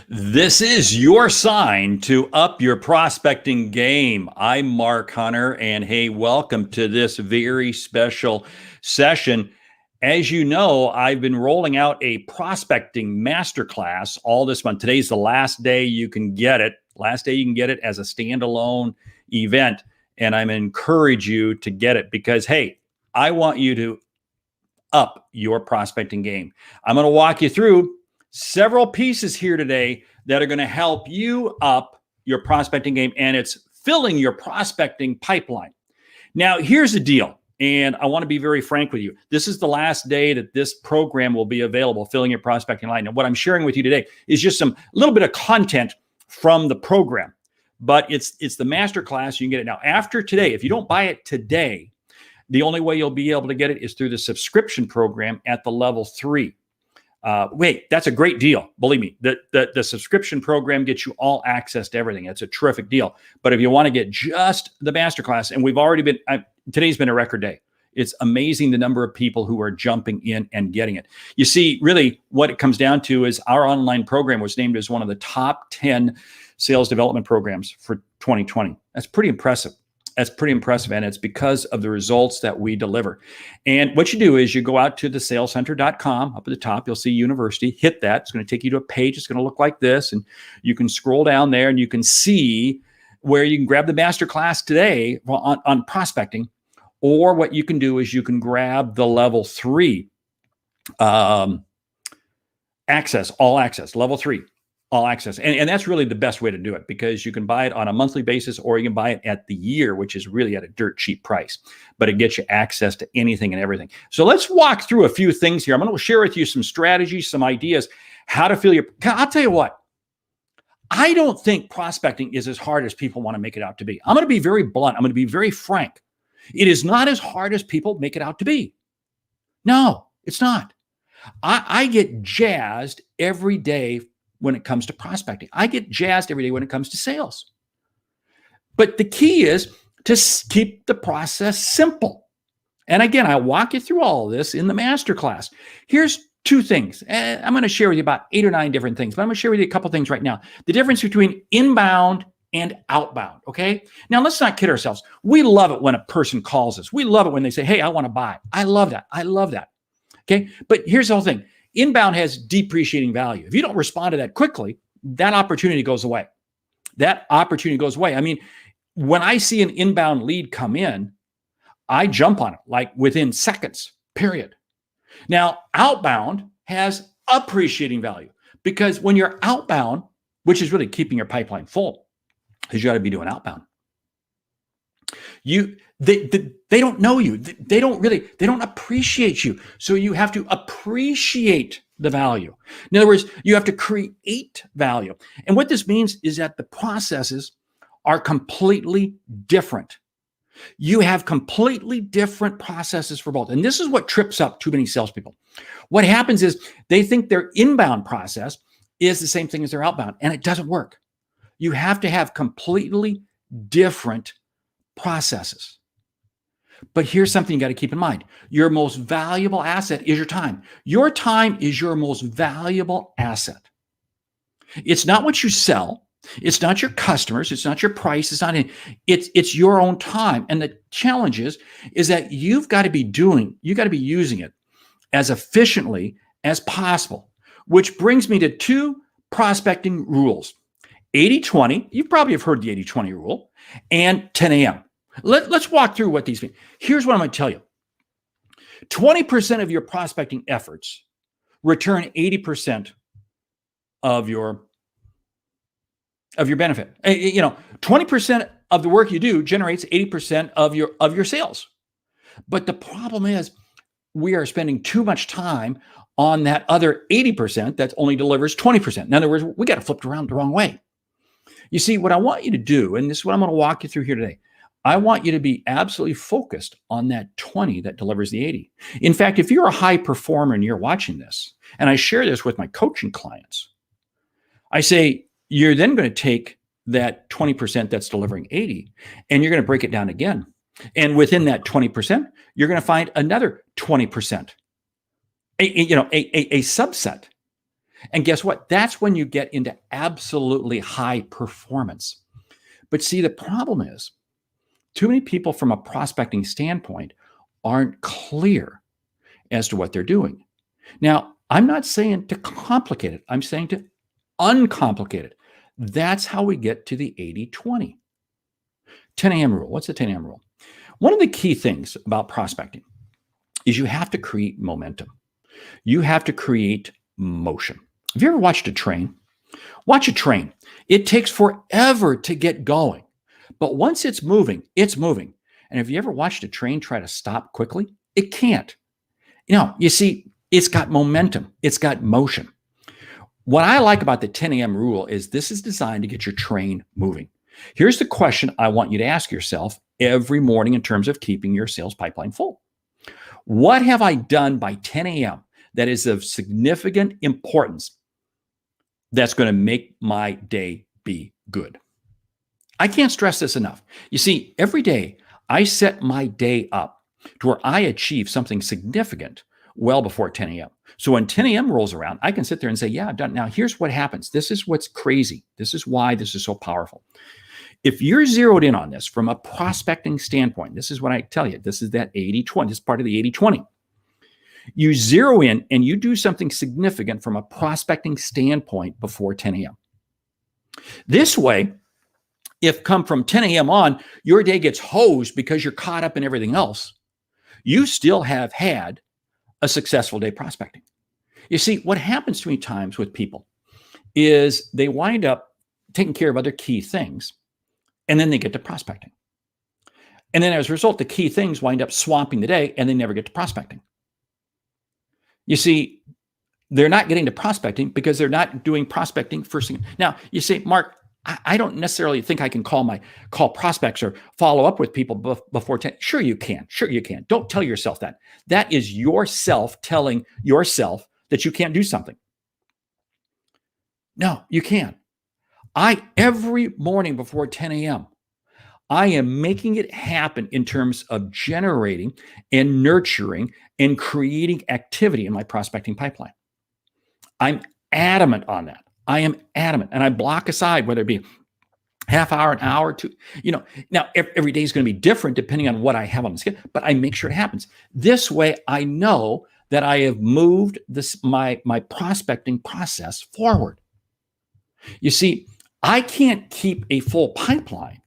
This is your sign to up your prospecting game. I'm Mark Hunter, and hey, welcome to this very special session. As you know, I've been rolling out a prospecting masterclass all this month. Today's the last day you can get it. Last day you can get it as a standalone event, and I'm encourage you to get it because, hey, I want you to up your prospecting game. I'm going to walk you through several pieces here today that are going to help you up your prospecting game, and it's filling your prospecting pipeline. Now, here's the deal, and I want to be very frank with you. This is the last day that this program will be available, filling your prospecting line. And what I'm sharing with you today is just a little bit of content from the program, but it's the master class. You can get it now. After today, if you don't buy it today, the only way you'll be able to get it is through the subscription program at the level 3. Wait, that's a great deal. Believe me, the subscription program gets you all access to everything. It's a terrific deal. But if you want to get just the masterclass, and we've already been, today's been a record day. It's amazing the number of people who are jumping in and getting it. You see, really what it comes down to is our online program was named as one of the top 10 sales development programs for 2020. That's pretty impressive. That's pretty impressive, and it's because of the results that we deliver. And what you do is you go out to thesaleshunter.com. Up at the top, you'll see University. Hit that. It's going to take you to a page. It's going to look like this, and you can scroll down there, and you can see where you can grab the masterclass today on prospecting. Or what you can do is you can grab the level 3 access, all access, level 3. All access. And that's really the best way to do it because you can buy it on a monthly basis or you can buy it at the year, which is really at a dirt cheap price, but it gets you access to anything and everything. So let's walk through a few things here. I'm going to share with you some strategies, some ideas, how to fill your, I'll tell you what, I don't think prospecting is as hard as people want to make it out to be. I'm going to be very blunt. I'm going to be very frank. It is not as hard as people make it out to be. No, it's not. I get jazzed every day when it comes to prospecting. I get jazzed every day when it comes to sales. But the key is to keep the process simple. And again, I'll walk you through all of this in the masterclass. Here's 2 things. And I'm going to share with you about 8 or 9 different things, but I'm going to share with you a couple things right now. The difference between inbound and outbound, okay? Now, let's not kid ourselves. We love it when a person calls us. We love it when they say, hey, I want to buy. I love that. I love that, okay? But here's the whole thing. Inbound has depreciating value. If you don't respond to that quickly, that opportunity goes away. That opportunity goes away. I mean, when I see an inbound lead come in, I jump on it like within seconds, period. Now, outbound has appreciating value because when you're outbound, which is really keeping your pipeline full, because you got to be doing outbound. They don't know you. They don't appreciate you. So you have to appreciate the value. In other words, you have to create value. And what this means is that the processes are completely different. You have completely different processes for both. And this is what trips up too many salespeople. What happens is they think their inbound process is the same thing as their outbound, and it doesn't work. You have to have completely different processes. But here's something you got to keep in mind. Your most valuable asset is your time. Your time is your most valuable asset. It's not what you sell. It's not your customers. It's not your price. It's your own time. And the challenge is that you've got to be using it as efficiently as possible, which brings me to 2 prospecting rules. 80-20, you probably have heard the 80-20 rule, and 10 a.m. Let's walk through what these mean. Here's what I'm going to tell you. 20% of your prospecting efforts return 80% of your benefit. 20% of the work you do generates 80% of your sales. But the problem is we are spending too much time on that other 80% that only delivers 20%. In other words, we got to flip it around the wrong way. You see, what I want you to do, and this is what I'm going to walk you through here today, I want you to be absolutely focused on that 20 that delivers the 80. In fact, if you're a high performer and you're watching this, and I share this with my coaching clients, I say, you're then going to take that 20% that's delivering 80, and you're going to break it down again. And within that 20%, you're going to find another 20%, a subset. And guess what? That's when you get into absolutely high performance. But see, the problem is too many people from a prospecting standpoint aren't clear as to what they're doing. Now, I'm not saying to complicate it. I'm saying to uncomplicate it. That's how we get to the 80-20. 10 a.m. rule. What's the 10 a.m. rule? One of the key things about prospecting is you have to create momentum. You have to create motion. Have you ever watched a train? Watch a train. It takes forever to get going. But once it's moving, it's moving. And have you ever watched a train try to stop quickly? It can't. You see, it's got momentum. It's got motion. What I like about the 10 a.m. rule is this is designed to get your train moving. Here's the question I want you to ask yourself every morning in terms of keeping your sales pipeline full. What have I done by 10 a.m. that is of significant importance that's going to make my day be good? I can't stress this enough. You see, every day I set my day up to where I achieve something significant well before 10 a.m. So when 10 a.m. rolls around, I can sit there and say, yeah, I've done. Now, here's what happens. This is what's crazy. This is why this is so powerful. If you're zeroed in on this from a prospecting standpoint, this is what I tell you. This is that 80-20. This is part of the 80-20. You zero in and you do something significant from a prospecting standpoint before 10 a.m. This way, if come from 10 a.m. on, your day gets hosed because you're caught up in everything else, you still have had a successful day prospecting. You see, what happens too many times with people is they wind up taking care of other key things, and then they get to prospecting. And then as a result, the key things wind up swamping the day, and they never get to prospecting. You see, they're not getting to prospecting because they're not doing prospecting first thing. Now, you say, Mark, I don't necessarily think I can call prospects or follow up with people before 10. Sure you can. Sure you can. Don't tell yourself that. That is yourself telling yourself that you can't do something. No, you can. Every morning before 10 a.m., I am making it happen in terms of generating and nurturing and creating activity in my prospecting pipeline. I'm adamant on that. I am adamant. And I block aside, whether it be half hour, an hour, two, now every day is going to be different depending on what I have on the schedule, but I make sure it happens. This way I know that I have moved my prospecting process forward. You see, I can't keep a full pipeline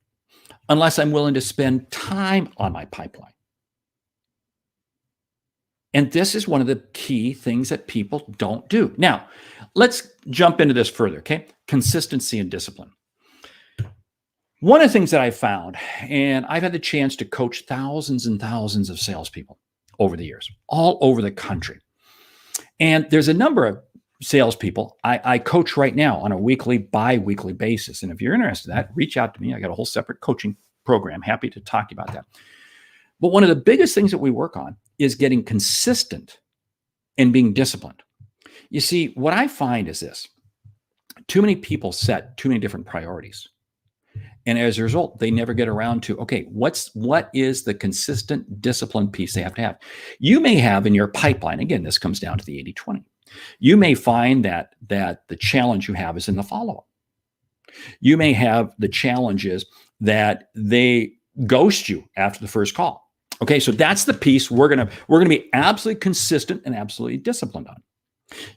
unless I'm willing to spend time on my pipeline. And this is one of the key things that people don't do. Now, let's jump into this further, okay? Consistency and discipline. One of the things that I found, and I've had the chance to coach thousands and thousands of salespeople over the years, all over the country. And there's a number of salespeople I coach right now on a weekly, bi-weekly basis. And if you're interested in that, reach out to me. I got a whole separate coaching program. Happy to talk about that. But one of the biggest things that we work on is getting consistent and being disciplined. You see, what I find is this. Too many people set too many different priorities. And as a result, they never get around to, okay, what is the consistent discipline piece they have to have? You may have in your pipeline, again, this comes down to the 80-20. You may find that the challenge you have is in the follow-up. You may have the challenges that they ghost you after the first call. Okay, so that's the piece we're gonna be absolutely consistent and absolutely disciplined on.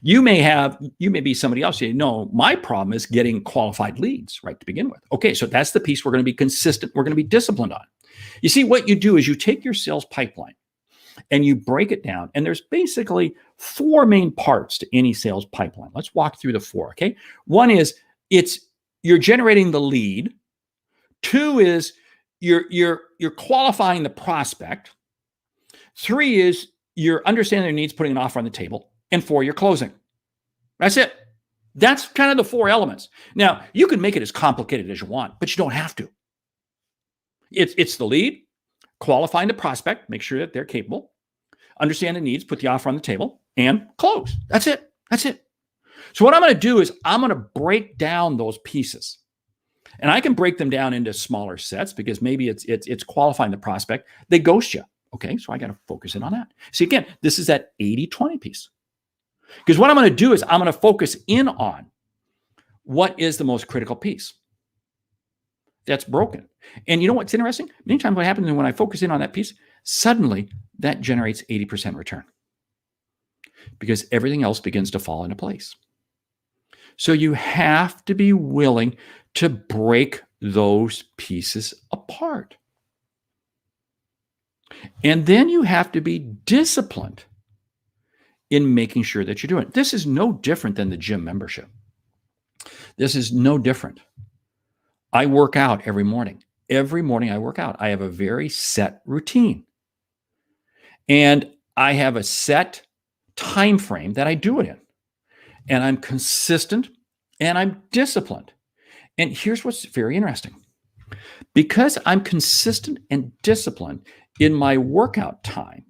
You may be somebody else. You know, my problem is getting qualified leads right to begin with. Okay, so that's the piece we're going to be consistent. We're going to be disciplined on. You see, what you do is you take your sales pipeline and you break it down. And there's basically four main parts to any sales pipeline. Let's walk through the four. Okay, one is you're generating the lead. Two is you're qualifying the prospect. Three is you're understanding their needs, putting an offer on the table. And four, you're closing. That's it. That's kind of the four elements. Now, you can make it as complicated as you want, but you don't have to. It's the lead, qualifying the prospect, make sure that they're capable, understand the needs, put the offer on the table, and close. That's it. That's it. So what I'm going to do is I'm going to break down those pieces. And I can break them down into smaller sets because maybe it's qualifying the prospect. They ghost you. Okay, so I got to focus in on that. See, again, this is that 80-20 piece. Because what I'm going to do is I'm going to focus in on what is the most critical piece that's broken. And you know what's interesting? Many times what happens is when I focus in on that piece, suddenly that generates 80% return because everything else begins to fall into place. So you have to be willing to break those pieces apart. And then you have to be disciplined in making sure that you're doing it. This is no different than the gym membership. This is no different. I work out every morning. Every morning I work out. I have a very set routine. And I have a set time frame that I do it in. And I'm consistent and I'm disciplined. And here's what's very interesting. Because I'm consistent and disciplined in my workout time,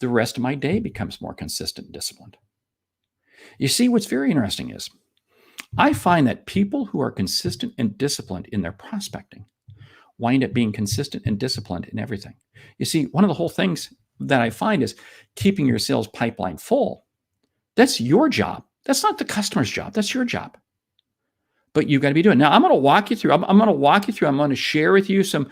the rest of my day becomes more consistent and disciplined. You see, what's very interesting is I find that people who are consistent and disciplined in their prospecting wind up being consistent and disciplined in everything. You see, one of the whole things that I find is keeping your sales pipeline full. That's your job. That's not the customer's job. That's your job. But you've got to be doing it. Now, I'm going to walk you through. I'm going to walk you through. I'm going to share with you some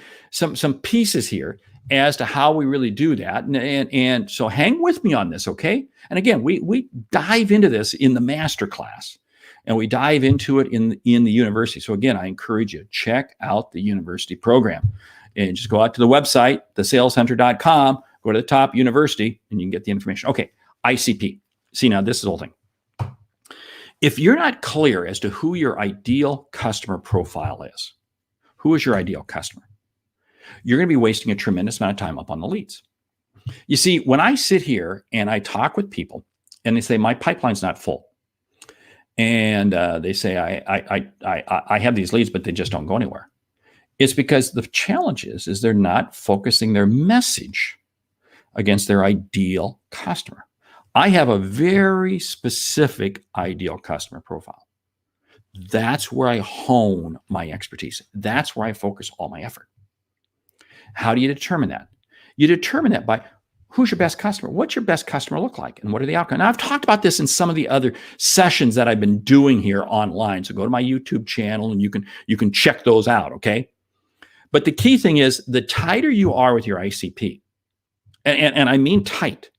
pieces here as to how we really do that. And so hang with me on this, okay? And again, we dive into this in the masterclass, and we dive into it in the university. So again, I encourage you, check out the university program. And just go out to the website, thesaleshunter.com, go to the top, university, and you can get the information. Okay, ICP. See, now this is the whole thing. If you're not clear as to who your ideal customer profile is, who is your ideal customer, you're going to be wasting a tremendous amount of time up on the leads. You see, when I sit here and I talk with people and they say, my pipeline's not full, and they say, I have these leads, but they just don't go anywhere. It's because the challenge is they're not focusing their message against their ideal customer. I have a very specific ideal customer profile. That's where I hone my expertise. That's where I focus all my effort. How do you determine that? You determine that by who's your best customer? What's your best customer look like? And what are the outcomes? Now, I've talked about this in some of the other sessions that I've been doing here online. So go to my YouTube channel and you can check those out, okay? But the key thing is the tighter you are with your ICP, and I mean tight,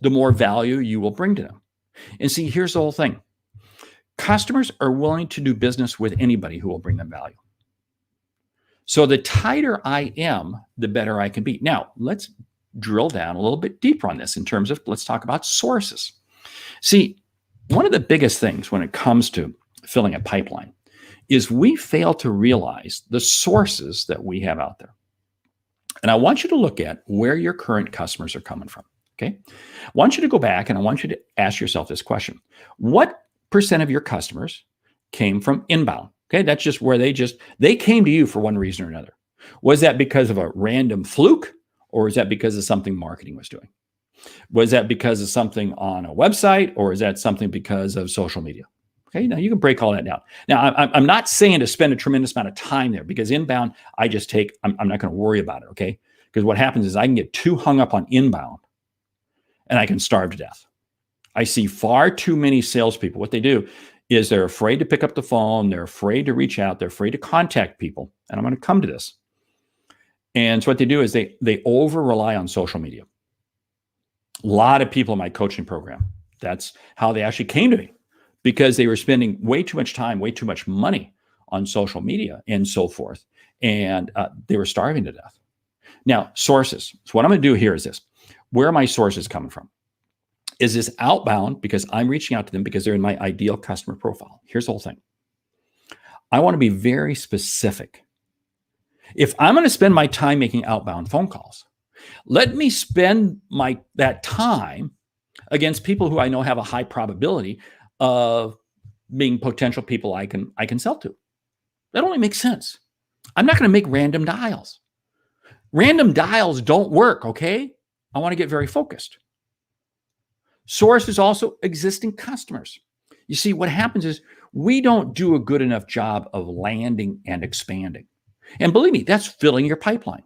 the more value you will bring to them. And see, here's the whole thing. Customers are willing to do business with anybody who will bring them value. So the tighter I am, the better I can be. Now, let's drill down a little bit deeper on this in terms of, let's talk about sources. See, one of the biggest things when it comes to filling a pipeline is we fail to realize the sources that we have out there. And I want you to look at where your current customers are coming from. Okay. I want you to go back and I want you to ask yourself this question. What percent of your customers came from inbound? Okay. That's just where they came to you for one reason or another. Was that because of a random fluke, or is that because of something marketing was doing? Was that because of something on a website, or is that something because of social media? Okay. Now you can break all that down. Now I'm not saying to spend a tremendous amount of time there, because inbound, I'm not going to worry about it. Okay. Because what happens is I can get too hung up on inbound and I can starve to death. I see far too many salespeople. What they do is they're afraid to pick up the phone. They're afraid to reach out. They're afraid to contact people. And I'm going to come to this. And so what they do is they over rely on social media. A lot of people in my coaching program, that's how they actually came to me, because they were spending way too much time, way too much money on social media and so forth. And they were starving to death. Now, sources. So what I'm going to do here is this. Where are my sources coming from? Is this outbound because I'm reaching out to them because they're in my ideal customer profile? Here's the whole thing. I want to be very specific. If I'm going to spend my time making outbound phone calls, let me spend that time against people who I know have a high probability of being potential people I can sell to. That only makes sense. I'm not going to make random dials. Random dials don't work, okay? I want to get very focused. Source is also existing customers. You see, what happens is we don't do a good enough job of landing and expanding. And believe me, that's filling your pipeline.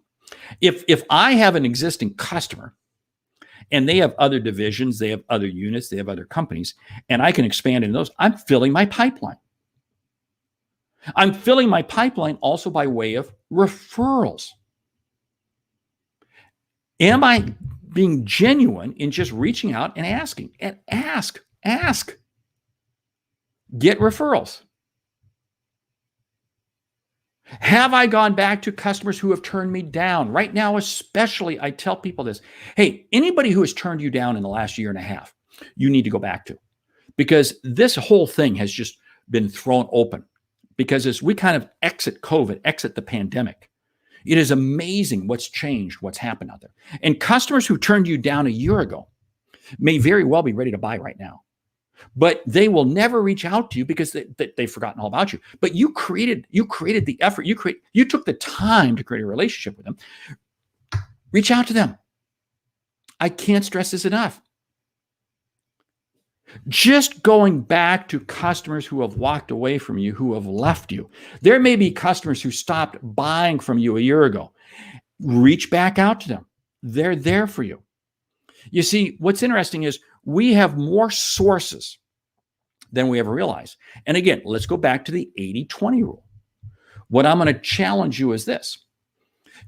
If I have an existing customer and they have other divisions, they have other units, they have other companies, and I can expand into those. I'm filling my pipeline. I'm filling my pipeline also by way of referrals. Am I being genuine in just reaching out and asking? And ask. Get referrals. Have I gone back to customers who have turned me down? Right now, especially, I tell people this. Hey, anybody who has turned you down in the last year and a half, you need to go back to. Because this whole thing has just been thrown open. Because as we kind of exit COVID, exit the pandemic, it is amazing what's changed, what's happened out there. And customers who turned you down a year ago may very well be ready to buy right now. But they will never reach out to you because they've forgotten all about you. But you created the effort. You took the time to create a relationship with them. Reach out to them. I can't stress this enough. Just going back to customers who have walked away from you, who have left you. There may be customers who stopped buying from you a year ago. Reach back out to them. They're there for you. You see, what's interesting is we have more sources than we ever realize. And again, let's go back to the 80-20 rule. What I'm going to challenge you is this.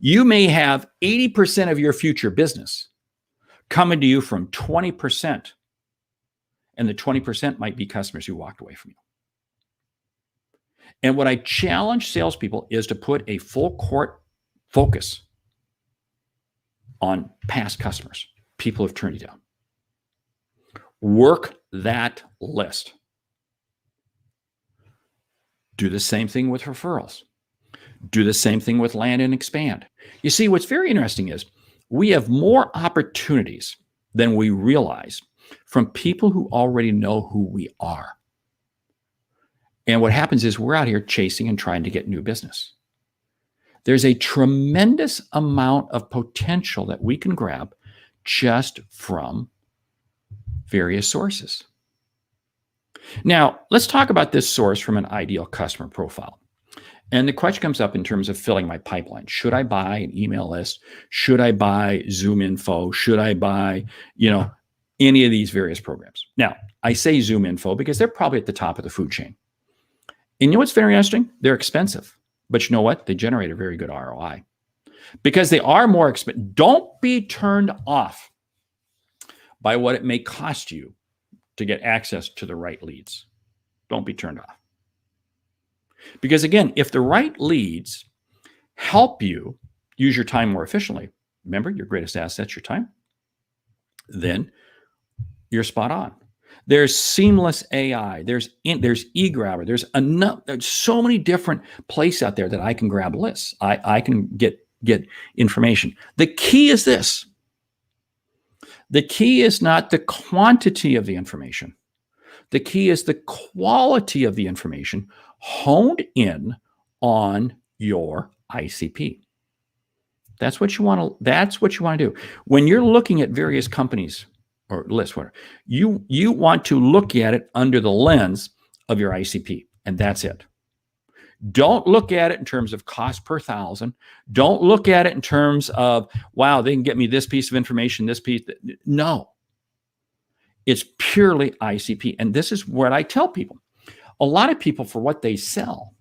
You may have 80% of your future business coming to you from 20%. And the 20% might be customers who walked away from you. And what I challenge salespeople is to put a full court focus on past customers, people who have turned you down. Work that list. Do the same thing with referrals. Do the same thing with land and expand. You see, what's very interesting is we have more opportunities than we realize from people who already know who we are. And what happens is we're out here chasing and trying to get new business. There's a tremendous amount of potential that we can grab just from various sources. Now, let's talk about this source from an ideal customer profile. And the question comes up in terms of filling my pipeline. Should I buy an email list? Should I buy Zoom info? Should I buy, any of these various programs? Now, I say Zoom info because they're probably at the top of the food chain. And you know what's very interesting? They're expensive. But you know what? They generate a very good ROI. Because they are more expensive. Don't be turned off by what it may cost you to get access to the right leads. Don't be turned off. Because again, if the right leads help you use your time more efficiently, remember your greatest asset's your time, then you're spot on. There's seamless AI. There's eGrabber. There's so many different places out there that I can grab lists. I can get information. The key is this. The key is not the quantity of the information. The key is the quality of the information honed in on your ICP. That's what you want to do. When you're looking at various companies or lists, whatever, you want to look at it under the lens of your ICP, and that's it. Don't look at it in terms of cost per thousand. Don't look at it in terms of, wow, they can get me this piece of information, this piece. No. It's purely ICP. And this is what I tell people. A lot of people, for what they sell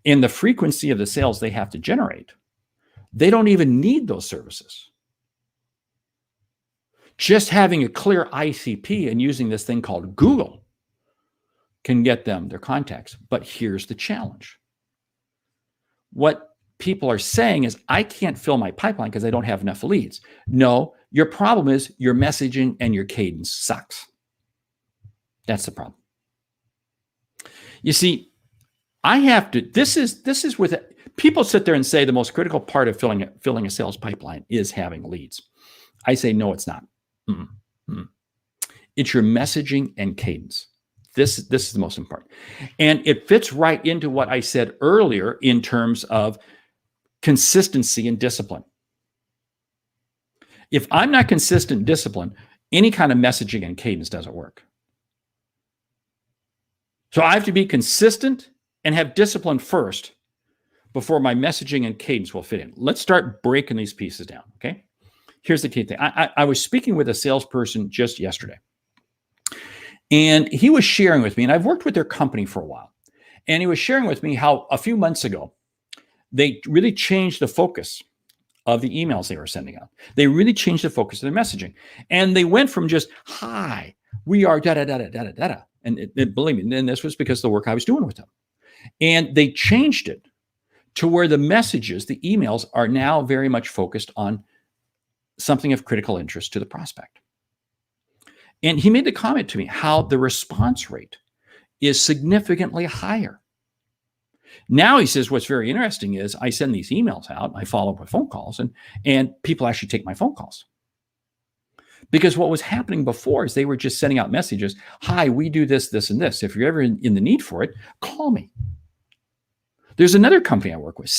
and the frequency of the sales they have to generate, they don't even need those services. Just having a clear ICP and using this thing called Google can get them their contacts. But here's the challenge. What people are saying is, I can't fill my pipeline because I don't have enough leads. No, your problem is your messaging and your cadence sucks. That's the problem. You see, this is with it. People sit there and say the most critical part of filling a sales pipeline is having leads. I say, no, it's not. It's your messaging and cadence. This is the most important. And it fits right into what I said earlier in terms of consistency and discipline. If I'm not consistent in discipline, any kind of messaging and cadence doesn't work. So I have to be consistent and have discipline first before my messaging and cadence will fit in. Let's start breaking these pieces down, okay? here's the key thing. I was speaking with a salesperson just yesterday, and he was sharing with me, and I've worked with their company for a while, and he was sharing with me how a few months ago, they really changed the focus of the emails they were sending out. They really changed the focus of their messaging. And they went from just, hi, we are da-da-da-da-da-da-da. And believe me, and this was because of the work I was doing with them. And they changed it to where the messages, the emails, are now very much focused on something of critical interest to the prospect. And he made the comment to me how the response rate is significantly higher. Now he says, what's very interesting is I send these emails out, I follow up with phone calls, and people actually take my phone calls. Because what was happening before is they were just sending out messages, hi, we do this, this, and this. If you're ever in the need for it, call me. There's another company I work with,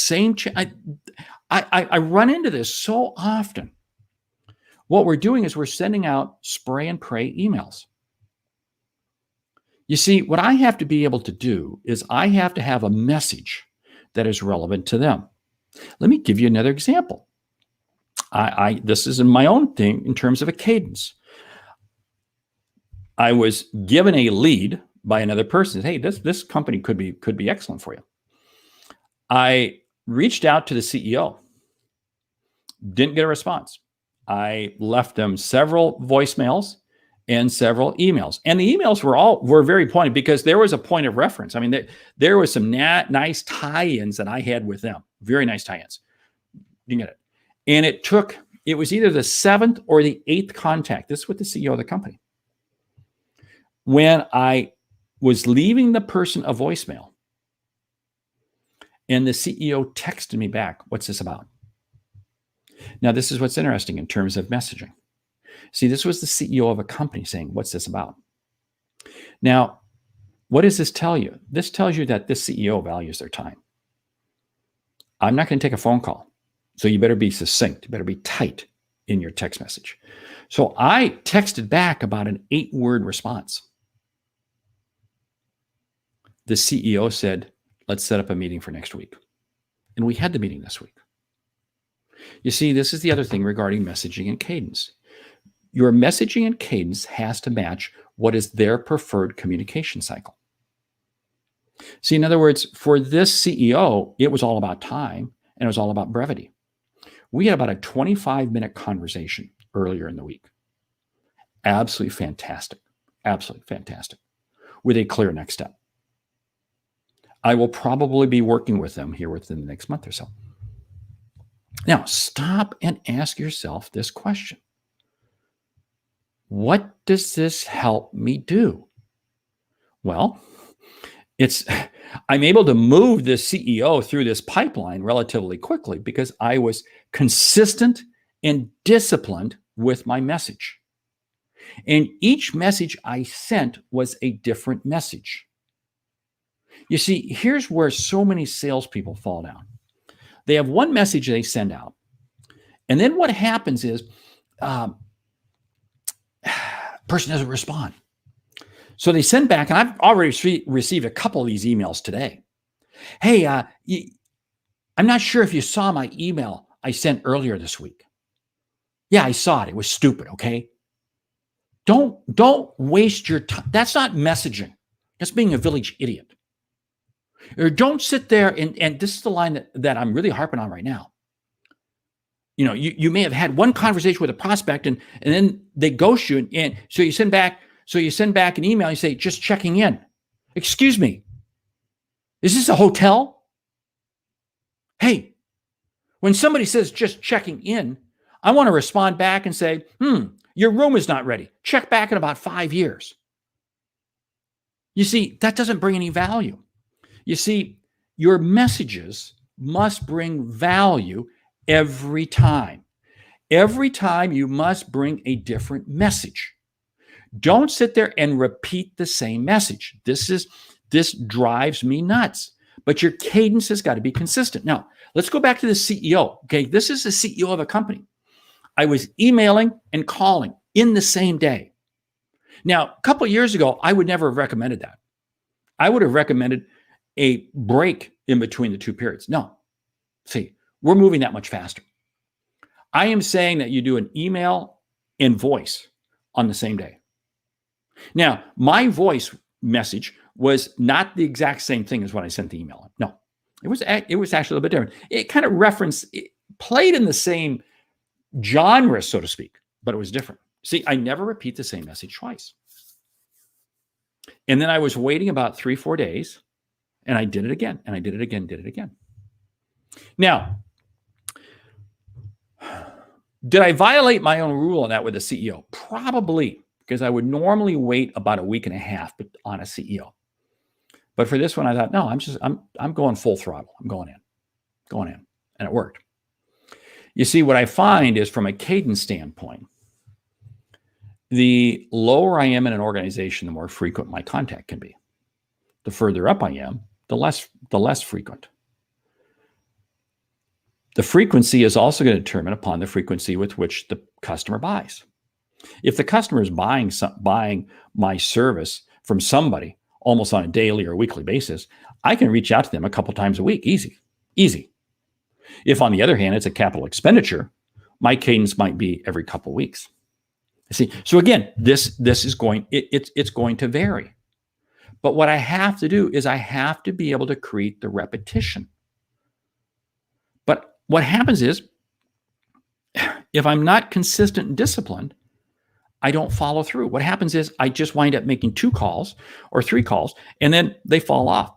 I run into this so often. What we're doing is we're sending out spray and pray emails. You see, what I have to be able to do is I have to have a message that is relevant to them. Let me give you another example. This is in my own thing in terms of a cadence. I was given a lead by another person. Hey, this company could be excellent for you. I reached out to the CEO. Didn't get a response. I left them several voicemails and several emails. And the emails were very pointed because there was a point of reference. I mean, there was some nice tie-ins that I had with them. Very nice tie-ins. You get it. And it was either the 7th or the 8th contact. This is with the CEO of the company. When I was leaving the person a voicemail, and the CEO texted me back, what's this about? Now, this is what's interesting in terms of messaging. See, this was the CEO of a company saying, what's this about? Now, what does this tell you? This tells you that this CEO values their time. I'm not going to take a phone call. So you better be succinct. You better be tight in your text message. So I texted back about an 8-word response. The CEO said, let's set up a meeting for next week. And we had the meeting this week. You see, this is the other thing regarding messaging and cadence. Your messaging and cadence has to match what is their preferred communication cycle. See, in other words, for this CEO, it was all about time and it was all about brevity. We had about a 25-minute conversation earlier in the week. Absolutely fantastic. Absolutely fantastic. With a clear next step. I will probably be working with them here within the next month or so. Now, stop and ask yourself this question. What does this help me do? Well, I'm able to move the CEO through this pipeline relatively quickly because I was consistent and disciplined with my message. And each message I sent was a different message. You see, here's where so many salespeople fall down. They have one message they send out. And then what happens is, person doesn't respond. So they send back, and I've already received a couple of these emails today. Hey, I'm not sure if you saw my email I sent earlier this week. Yeah, I saw it. It was stupid, okay? Don't waste your time. That's not messaging. That's being a village idiot. Or don't sit there and this is the line that I'm really harping on right now. You know, you may have had one conversation with a prospect and then they ghost you. And so you send back an email, you say, just checking in. Excuse me, is this a hotel? Hey, when somebody says just checking in, I want to respond back and say, your room is not ready. Check back in about 5 years. You see, that doesn't bring any value. You see, your messages must bring value every time. Every time you must bring a different message. Don't sit there and repeat the same message. This drives me nuts. But your cadence has got to be consistent. Now, let's go back to the CEO. Okay, this is the CEO of a company. I was emailing and calling in the same day. Now, a couple of years ago, I would never have recommended that. I would have recommended a break in between the two periods. No. See, we're moving that much faster. I am saying that you do an email and voice on the same day. Now, my voice message was not the exact same thing as when I sent the email. No, it was actually a little bit different. It kind of played in the same genre, so to speak, but it was different. See, I never repeat the same message twice. And then I was waiting about 3-4 days, and I did it again, and I did it again, did it again. Now, did I violate my own rule on that with the CEO? Probably, because I would normally wait about a week and a half on a CEO. But for this one, I thought, no, I'm going full throttle. I'm going in, and it worked. You see, what I find is from a cadence standpoint, the lower I am in an organization, the more frequent my contact can be. The further up I am, the less frequent. The frequency is also going to determine upon the frequency with which the customer buys. If the customer is buying my service from somebody almost on a daily or weekly basis, I can reach out to them a couple times a week. Easy. If, on the other hand, it's a capital expenditure, my cadence might be every couple of weeks. See, so again, this is it's going to vary. But what I have to do is I have to be able to create the repetition. But what happens is, if I'm not consistent and disciplined, I don't follow through. What happens is I just wind up making 2 calls or 3 calls, and then they fall off.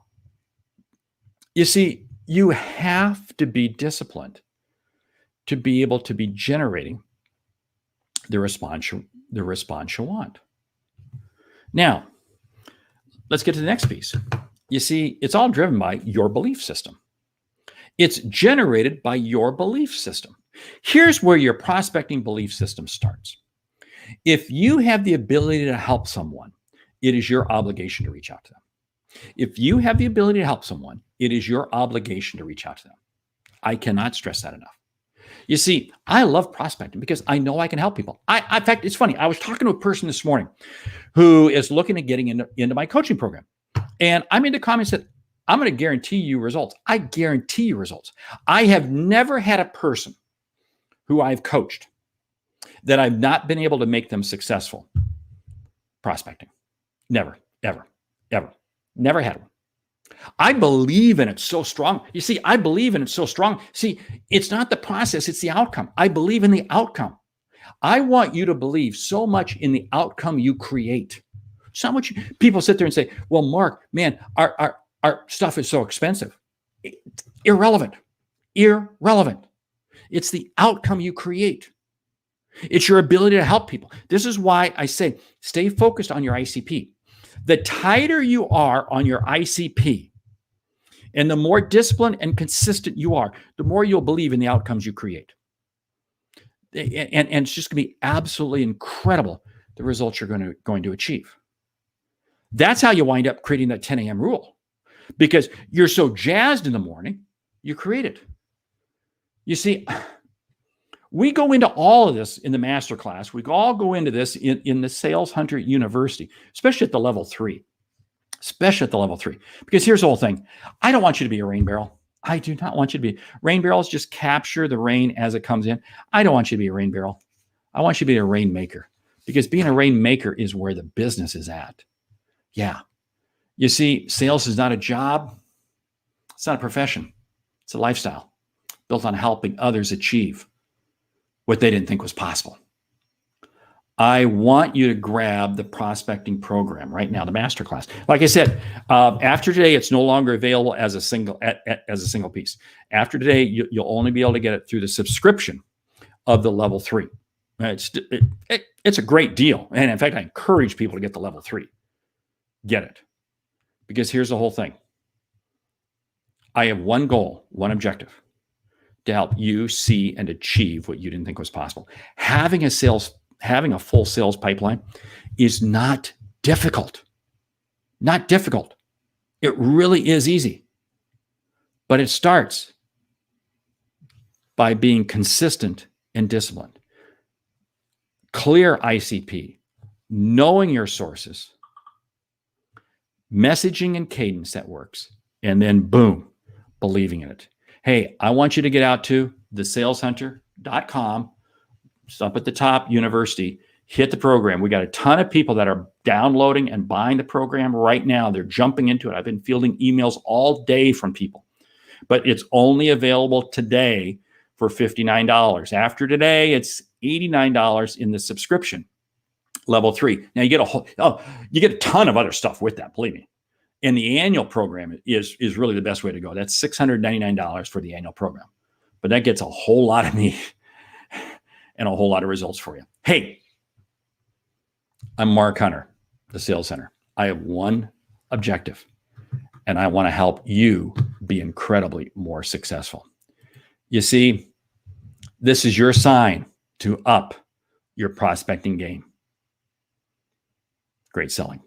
You see, you have to be disciplined to be able to be generating the response you want. Now, let's get to the next piece. You see, it's all driven by your belief system. It's generated by your belief system. Here's where your prospecting belief system starts. If you have the ability to help someone, it is your obligation to reach out to them. If you have the ability to help someone, it is your obligation to reach out to them. I cannot stress that enough. You see, I love prospecting because I know I can help people. In fact, it's funny. I was talking to a person this morning who is looking at getting into my coaching program. And I made the comment that I'm going to guarantee you results. I guarantee you results. I have never had a person who I've coached that I've not been able to make them successful prospecting. Never, ever. Never had one. I believe in it so strong. You see, I believe in it so strong. See, it's not the process, it's the outcome. I believe in the outcome. I want you to believe so much in the outcome you create. So much people sit there and say, well, Mark, man, our stuff is so expensive. Irrelevant. It's the outcome you create. It's your ability to help people. This is why I say, stay focused on your ICP. The tighter you are on your ICP and the more disciplined and consistent you are, the more you'll believe in the outcomes you create. And it's just going to be absolutely incredible, the results you're going to achieve. That's how you wind up creating that 10 a.m. rule, because you're so jazzed in the morning, you create it. You see, we go into all of this in the masterclass. We all go into this in the Sales Hunter University, especially at the level 3. Because here's the whole thing. I don't want you to be a rain barrel. I do not want you to be. Rain barrels just capture the rain as it comes in. I don't want you to be a rain barrel. I want you to be a rain maker, because being a rain maker is where the business is at. Yeah. You see, sales is not a job. It's not a profession. It's a lifestyle built on helping others achieve what they didn't think was possible. I want you to grab the prospecting program right now, the masterclass. Like I said, after today, it's no longer available as a single piece. After today, you'll only be able to get it through the subscription of the level 3. It's a great deal, and in fact, I encourage people to get the level 3. Get it, because here's the whole thing. I have one goal, one objective: to help you see and achieve what you didn't think was possible. Having a full sales pipeline is not difficult. Not difficult. It really is easy. But it starts by being consistent and disciplined. Clear ICP, knowing your sources, messaging and cadence that works, and then boom, believing in it. Hey, I want you to get out to the Sales Hunter cadence.com. It's up at the top, university. Hit the program. We got a ton of people that are downloading and buying the program right now. They're jumping into it. I've been fielding emails all day from people, but it's only available today for $59. After today, it's $89 in the subscription level 3. Now you get a ton of other stuff with that, believe me. And the annual program is really the best way to go. That's $699 for the annual program, but that gets a whole lot of me and a whole lot of results for you. Hey, I'm Mark Hunter, the Sales Center. I have one objective, and I want to help you be incredibly more successful. You see, this is your sign to up your prospecting game. Great selling.